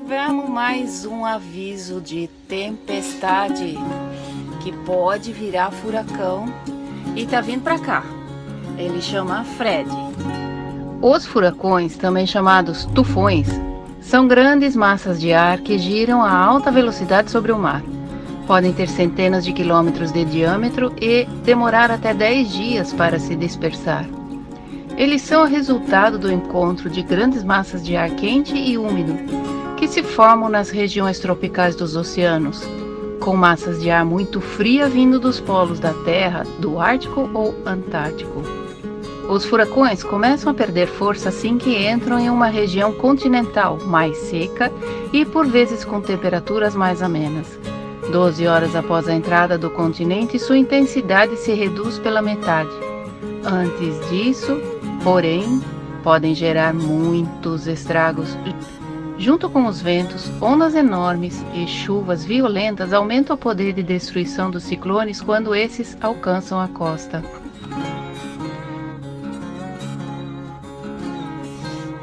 tivemos mais um aviso de tempestade que pode virar furacão e tá vindo para cá. Ele chama Fred. Os furacões, também chamados tufões, são grandes massas de ar que giram a alta velocidade sobre o mar. Podem ter centenas de quilômetros de diâmetro e demorar até 10 dias para se dispersar. Eles são o resultado do encontro de grandes massas de ar quente e úmido, que se formam nas regiões tropicais dos oceanos, com massas de ar muito fria vindo dos polos da Terra, do Ártico ou Antártico. Os furacões começam a perder força assim que entram em uma região continental mais seca e por vezes com temperaturas mais amenas. 12 horas após a entrada do continente, sua intensidade se reduz pela metade. Antes disso, porém, podem gerar muitos estragos. Junto com os ventos, ondas enormes e chuvas violentas aumentam o poder de destruição dos ciclones quando esses alcançam a costa.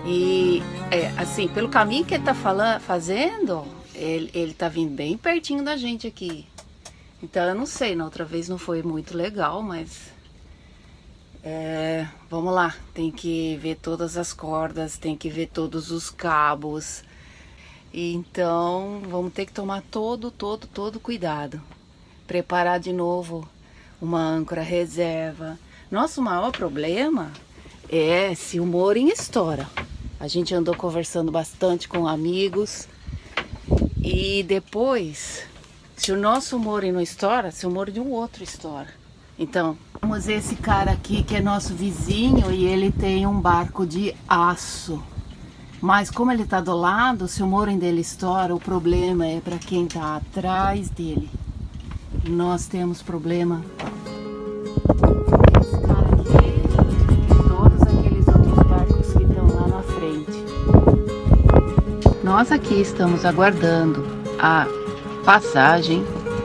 E assim, pelo caminho que ele está fazendo, ele tá vindo bem pertinho da gente aqui. Então eu não sei, na outra vez não foi muito legal, mas vamos lá, tem que ver todas as cordas, tem que ver todos os cabos. Então vamos ter que tomar todo cuidado. Preparar de novo uma âncora reserva. Nosso maior problema é se o mooring estoura. A gente andou conversando bastante com amigos e depois, se o nosso mooring não estoura, se o mooring de um outro estoura. Então, temos esse cara aqui que é nosso vizinho e ele tem um barco de aço. Mas como ele está do lado, se o mooring dele estoura, o problema é para quem está atrás dele. Nós temos problema. Esse cara aqui e todos aqueles outros barcos que estão lá na frente. Nós aqui estamos aguardando a passagem,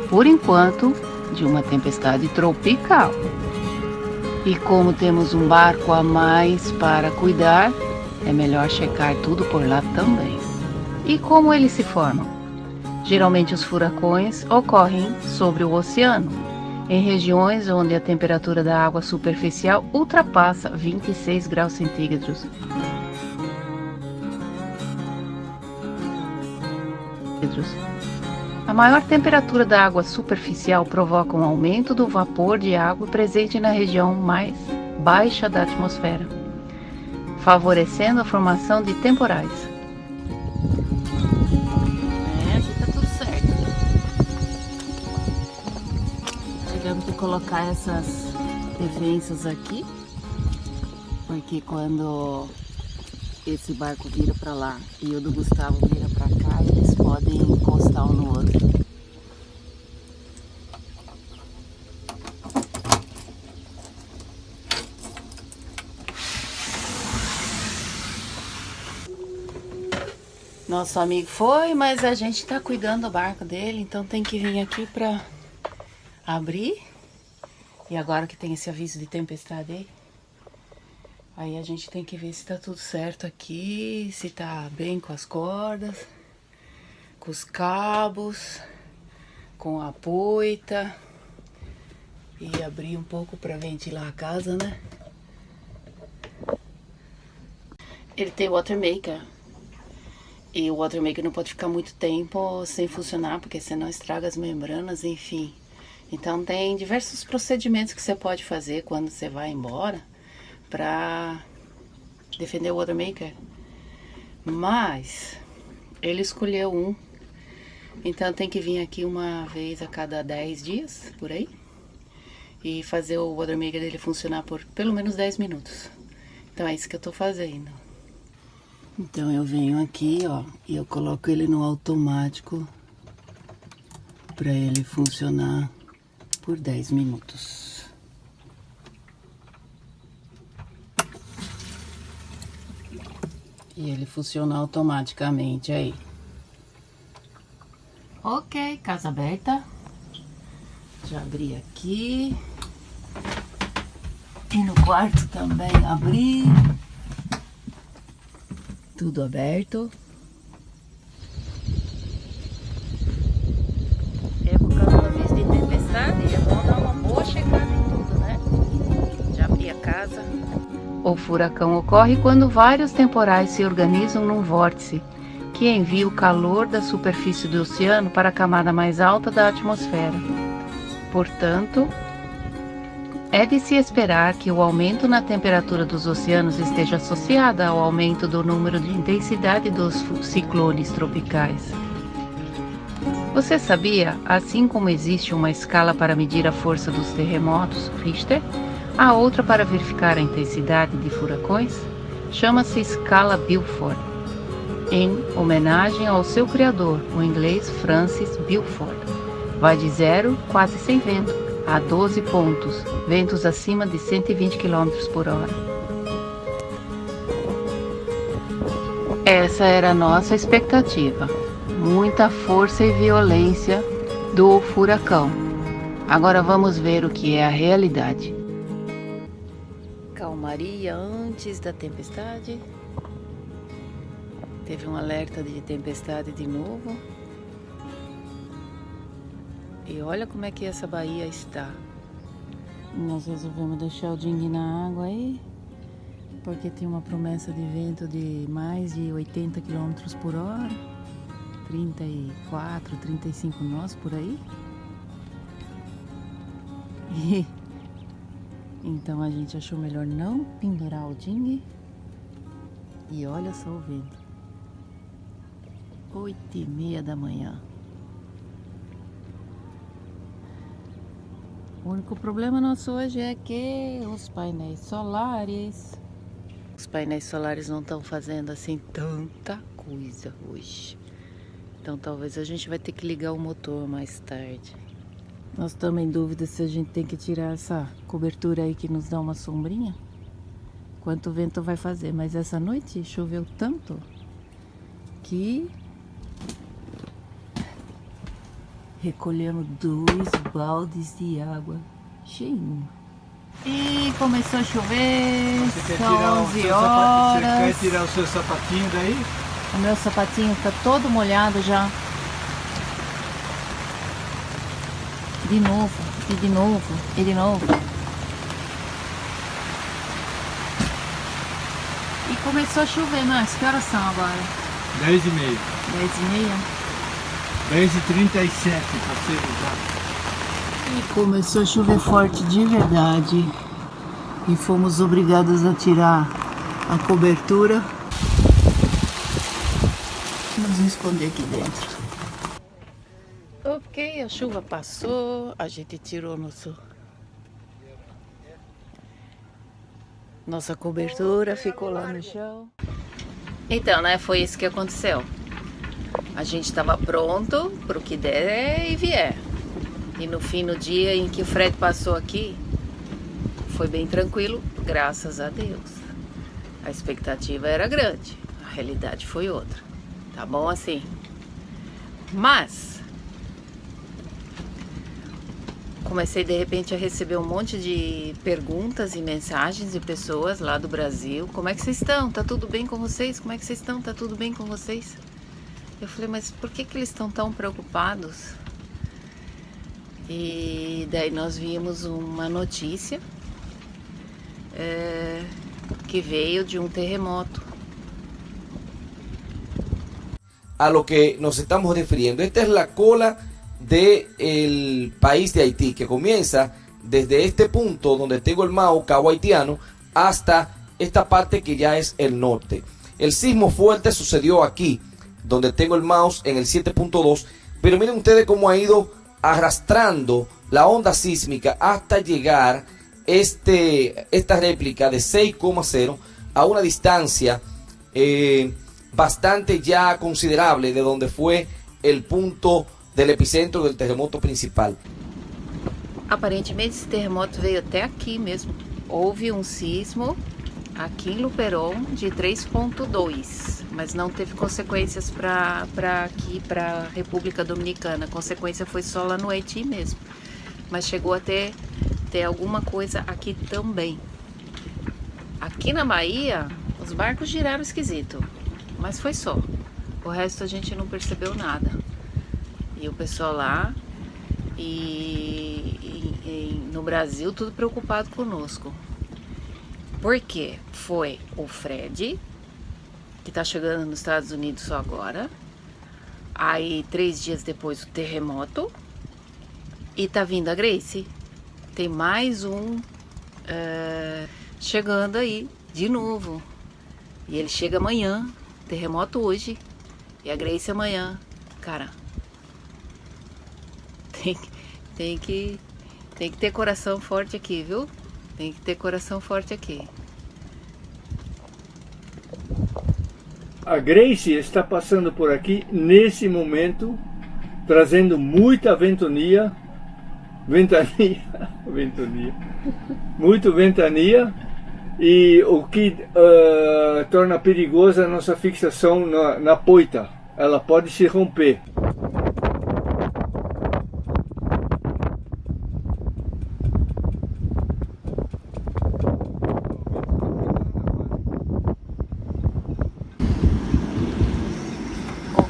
por enquanto, de uma tempestade tropical. E como temos um barco a mais para cuidar, é melhor checar tudo por lá também. E como eles se formam? Geralmente os furacões ocorrem sobre o oceano, em regiões onde a temperatura da água superficial ultrapassa 26 graus centígrados. A maior temperatura da água superficial provoca um aumento do vapor de água presente na região mais baixa da atmosfera, favorecendo a formação de temporais. Aqui tá tudo certo. Tivemos que colocar essas defensas aqui, porque quando esse barco vira para lá e o do Gustavo vira para cá, eles podem encostar um no outro. Nosso amigo foi, mas a gente tá cuidando do barco dele, então tem que vir aqui para abrir. E agora que tem esse aviso de tempestade aí a gente tem que ver se tá tudo certo aqui, se tá bem com as cordas, com os cabos, com a poita. E abrir um pouco para ventilar a casa, né? Ele tem water maker. E o water maker não pode ficar muito tempo sem funcionar, porque senão estraga as membranas, enfim. Então tem diversos procedimentos que você pode fazer quando você vai embora para defender o water maker. Mas ele escolheu um, então tem que vir aqui uma vez a cada 10 dias, por aí, e fazer o water maker dele funcionar por pelo menos 10 minutos. Então é isso que eu tô fazendo. Então eu venho aqui, ó, e eu coloco ele no automático para ele funcionar por 10 minutos. E ele funciona automaticamente aí. Ok, casa aberta. Já abri aqui. E no quarto também abri. Tudo aberto. casa. O furacão ocorre quando vários temporais se organizam num vórtice, que envia o calor da superfície do oceano para a camada mais alta da atmosfera. Portanto, é de se esperar que o aumento na temperatura dos oceanos esteja associado ao aumento do número de intensidade dos ciclones tropicais. Você sabia, assim como existe uma escala para medir a força dos terremotos, Richter, há outra para verificar a intensidade de furacões? Chama-se escala Beaufort, em homenagem ao seu criador, o inglês Francis Beaufort. Vai de 0, quase sem vento, a 12 pontos, ventos acima de 120 km por hora. Essa era a nossa expectativa. Muita força e violência do furacão. Agora vamos ver o que é a realidade. Calmaria antes da tempestade. Teve um alerta de tempestade de novo. E olha como é que essa baía está. Nós resolvemos deixar o dinghy na água aí, porque tem uma promessa de vento de mais de 80 km por hora. 34, 35 nós por aí. E então a gente achou melhor não pendurar o dinghy. E olha só o vento. 8h30 da manhã. O único problema nosso hoje é que os painéis solares não estão fazendo assim tanta coisa hoje. Então talvez a gente vai ter que ligar o motor mais tarde. Nós estamos em dúvida se a gente tem que tirar essa cobertura aí que nos dá uma sombrinha. Quanto vento vai fazer, mas essa noite choveu tanto que recolhemos 2 baldes de água cheinho. E começou a chover, são 11 horas. Você quer tirar o seu sapatinho daí? O meu sapatinho tá todo molhado já. De novo, e de novo, e de novo. E começou a chover, mas que horas são agora? 10h30. 10h30? 10h37, para ser exato. E começou a chover forte de verdade. E fomos obrigados a tirar a cobertura. Vamos nos esconder aqui dentro. Ok, a chuva passou, a gente tirou nossa cobertura, ficou lá no chão. Então, né, foi isso que aconteceu. A gente estava pronto para o que der e vier. E no fim do dia em que o Fred passou aqui, foi bem tranquilo, graças a Deus. A expectativa era grande, a realidade foi outra. Tá bom assim? Mas comecei de repente a receber um monte de perguntas e mensagens de pessoas lá do Brasil. Como é que vocês estão? Tá tudo bem com vocês? Como é que vocês estão? Tá tudo bem com vocês? Eu falei, mas por que eles estão tão preocupados? E daí nós vimos uma notícia que veio de um terremoto. A lo que nos estamos refiriendo. Esta es la cola del país de Haití, que comienza desde este punto donde tengo el Mau, Cabo Haitiano, hasta esta parte que ya es el norte. El sismo fuerte sucedió aquí, donde tengo el mouse en el 7.2, pero miren ustedes cómo ha ido arrastrando la onda sísmica hasta llegar esta réplica de 6,0 a una distancia bastante ya considerable de donde fue el punto del epicentro del terremoto principal. Aparentemente esse terremoto veio até aqui mesmo. Houve um sismo aqui em Luperon de 3,2, mas não teve consequências para aqui, para a República Dominicana. A consequência foi só lá no Haiti mesmo. Mas chegou a ter alguma coisa aqui também. Aqui na Bahia, os barcos giraram esquisito, mas foi só. O resto a gente não percebeu nada. E o pessoal lá no Brasil tudo preocupado conosco. Porque foi o Fred, que tá chegando nos Estados Unidos só agora. Aí 3 dias depois o terremoto. E tá vindo a Grace. Tem mais um chegando aí de novo. E ele chega amanhã. Terremoto hoje. E a Grace amanhã. Cara, tem que ter coração forte aqui, viu? Tem que ter coração forte aqui. A Grace está passando por aqui nesse momento, trazendo muita ventania, muito ventania, e o que torna perigosa a nossa fixação na poita. Ela pode se romper.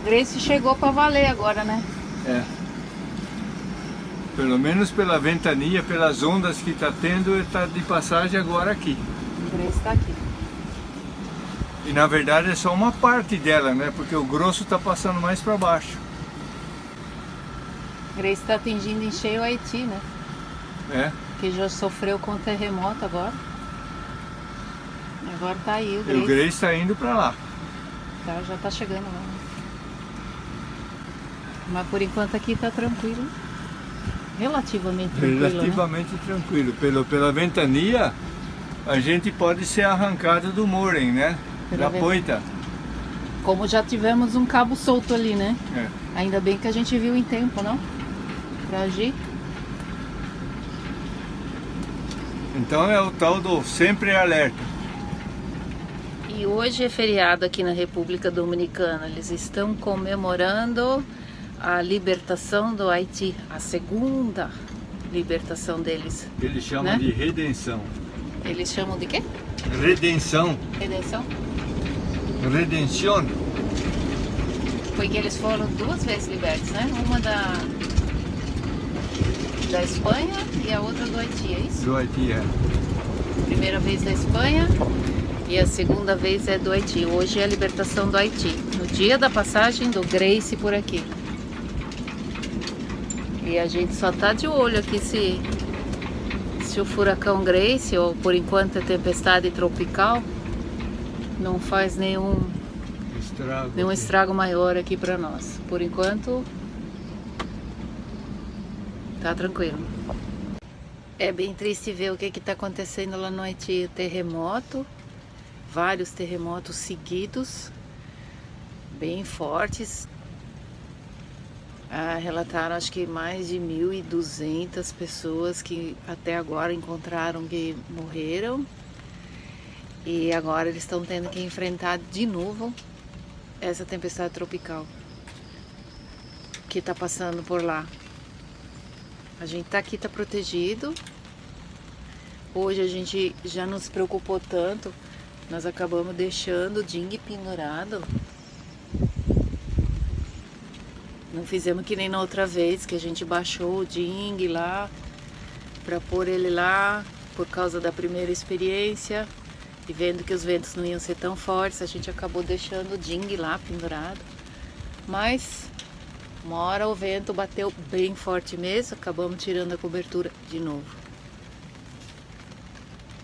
Grace chegou para valer agora, né? É. Pelo menos pela ventania, pelas ondas que está tendo, está de passagem agora aqui. Grace está aqui. E na verdade é só uma parte dela, né? Porque o grosso está passando mais para baixo. Grace está atingindo em cheio o Haiti, né? É. Que já sofreu com o terremoto agora. Agora tá aí o E Grace. o Grace está indo para lá. Tá, já tá chegando lá. Mas por enquanto aqui tá tranquilo. Relativamente tranquilo, Relativamente tranquilo. Pela ventania, a gente pode ser arrancado do mooring, né? Da poita. Como já tivemos um cabo solto ali, né? É. Ainda bem que a gente viu em tempo, não? Pra agir. Então é o tal do sempre alerta. E hoje é feriado aqui na República Dominicana. Eles estão comemorando a libertação do Haiti, a segunda libertação deles. Eles chamam né? de redenção. Eles chamam de quê? Redenção. Redenção? Redenção. Porque eles foram 2 vezes libertos, né? Uma da Espanha e a outra do Haiti, é isso? Do Haiti, é. Primeira vez da Espanha e a segunda vez é do Haiti. Hoje é a libertação do Haiti, no dia da passagem do Grace por aqui. E a gente só tá de olho aqui se o furacão Grace, ou por enquanto a tempestade tropical, não faz nenhum estrago maior aqui para nós. Por enquanto, tá tranquilo. É bem triste ver o que está acontecendo lá no Haiti. Terremoto, vários terremotos seguidos, bem fortes. Relataram acho que mais de 1.200 pessoas que até agora encontraram que morreram. E agora eles estão tendo que enfrentar de novo essa tempestade tropical que está passando por lá. A gente tá aqui, tá protegido. Hoje a gente já não se preocupou tanto. Nós acabamos deixando o ding pendurado. Não fizemos que nem na outra vez, que a gente baixou o ding lá para pôr ele lá por causa da primeira experiência. E vendo que os ventos não iam ser tão fortes, a gente acabou deixando o ding lá pendurado. Mas uma hora o vento bateu bem forte mesmo, acabamos tirando a cobertura de novo.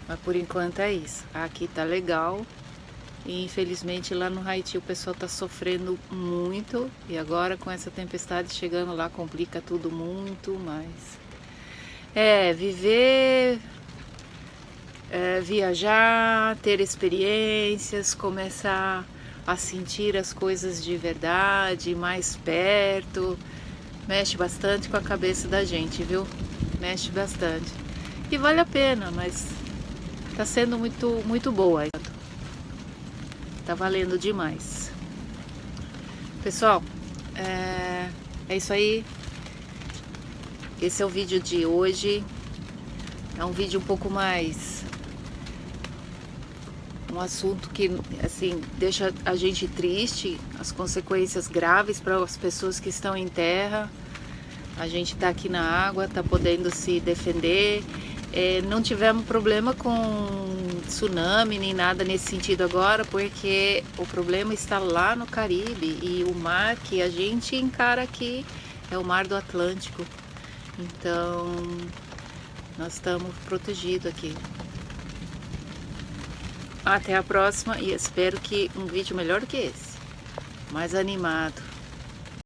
Mas por enquanto é isso. Aqui tá legal. E infelizmente lá no Haiti o pessoal tá sofrendo muito. E agora com essa tempestade chegando lá complica tudo muito mais. Viver, viajar, ter experiências, começar a sentir as coisas de verdade, mais perto. Mexe bastante com a cabeça da gente, viu? Mexe bastante. E vale a pena, mas tá sendo muito boa. Tá valendo demais. Pessoal, é isso aí. Esse é o vídeo de hoje. É um vídeo um pouco mais... um assunto que, assim, deixa a gente triste. As consequências graves para as pessoas que estão em terra. A gente tá aqui na água, tá podendo se defender. Não tivemos problema com tsunami nem nada nesse sentido agora, porque o problema está lá no Caribe e o mar que a gente encara aqui é o mar do Atlântico. Então nós estamos protegidos aqui. Até a próxima e espero que um vídeo melhor do que esse, mais animado.